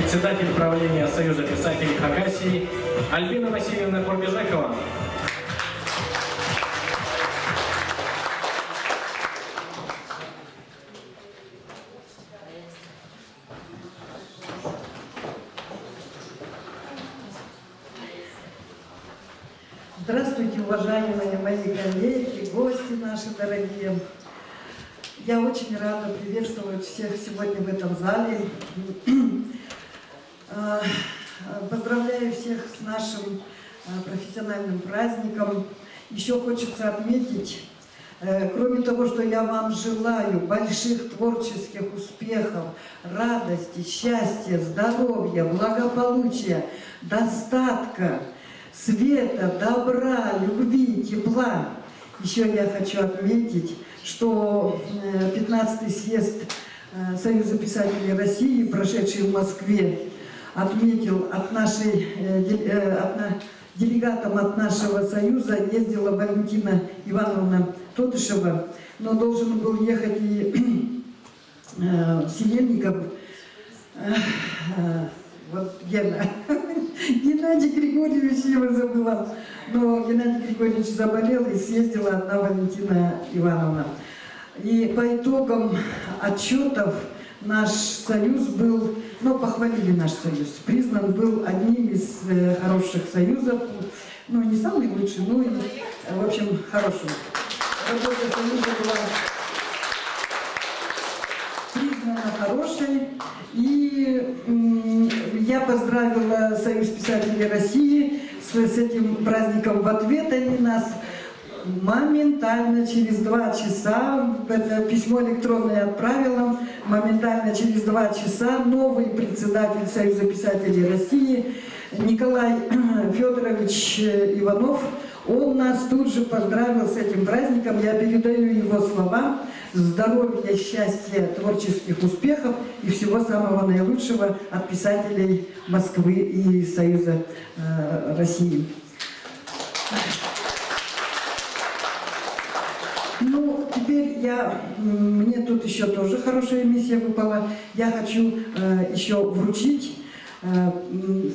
председатель правления Союза писателей Хакасии Альбина Васильевна Курбежакова. Здравствуйте, уважаемые мои коллеги, гости наши дорогие. Я очень рада приветствовать всех сегодня в этом зале. Поздравляю всех с нашим профессиональным праздником. Еще хочется отметить, кроме того, что я вам желаю больших творческих успехов, радости, счастья, здоровья, благополучия, достатка, света, добра, любви, тепла. Еще я хочу отметить, что 15-й съезд Союза писателей России, прошедший в Москве, отметил делегатом от нашего союза ездила Валентина Ивановна Тодышева, но должен был ехать и Синельников, вот Геннадий Григорьевич, я его забыла, но Геннадий Григорьевич заболел и съездила одна Валентина Ивановна. И по итогам отчетов наш союз был, похвалили наш союз, признан был одним из хороших союзов, не самый лучший, но и, в общем, хорошим. Работа союза была признана хорошей, и я поздравила Союз писателей России с этим праздником. В ответ они нас моментально через 2 часа, это письмо электронное отправила, моментально через 2 часа новый председатель Союза писателей России Николай Федорович Иванов, он нас тут же поздравил с этим праздником. Я передаю его слова: здоровья, счастья, творческих успехов и всего самого наилучшего от писателей Москвы и Союза России. Теперь мне тут еще тоже хорошая миссия выпала. Я хочу еще вручить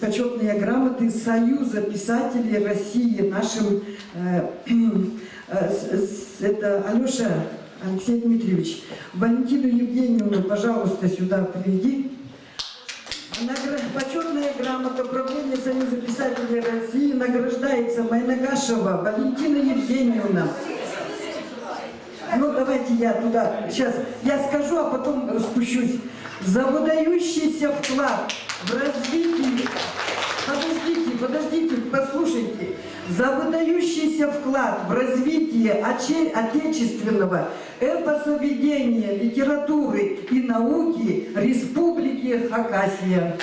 почетные грамоты Союза писателей России нашим, это Алеша Алексей Дмитриевич. Валентину Евгеньевну, пожалуйста, сюда приведи. Почетная грамота правления Союза писателей России награждается Майнагашева Валентина Евгеньевна. Давайте я туда, сейчас я скажу, а потом спущусь. За выдающийся вклад в развитие, подождите, послушайте. За выдающийся вклад в развитие отечественного эпосоведения, литературы и науки Республики Хакасия.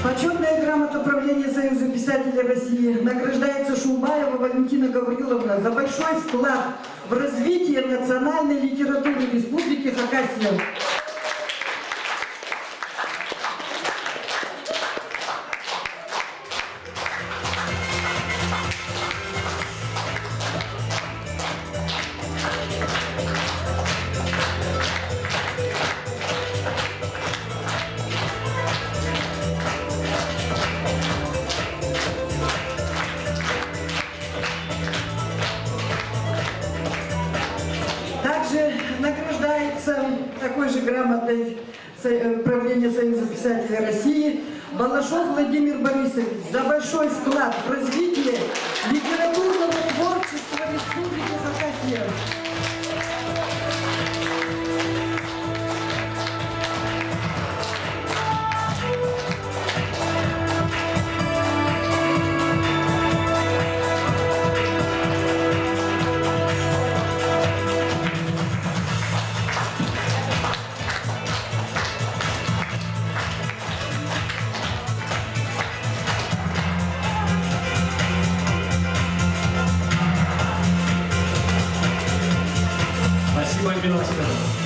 Почетная грамота правления Союза писателей России награждается Шулбаева Валентина Гавриловна за большой вклад в развитие национальной литературы Республики Хакасия. Награждается такой же грамотой правления Союза писателей России Балашов Владимир Борисович за большой вклад в развитие литературного творчества Республики Хакасия. Альбина Васильевна.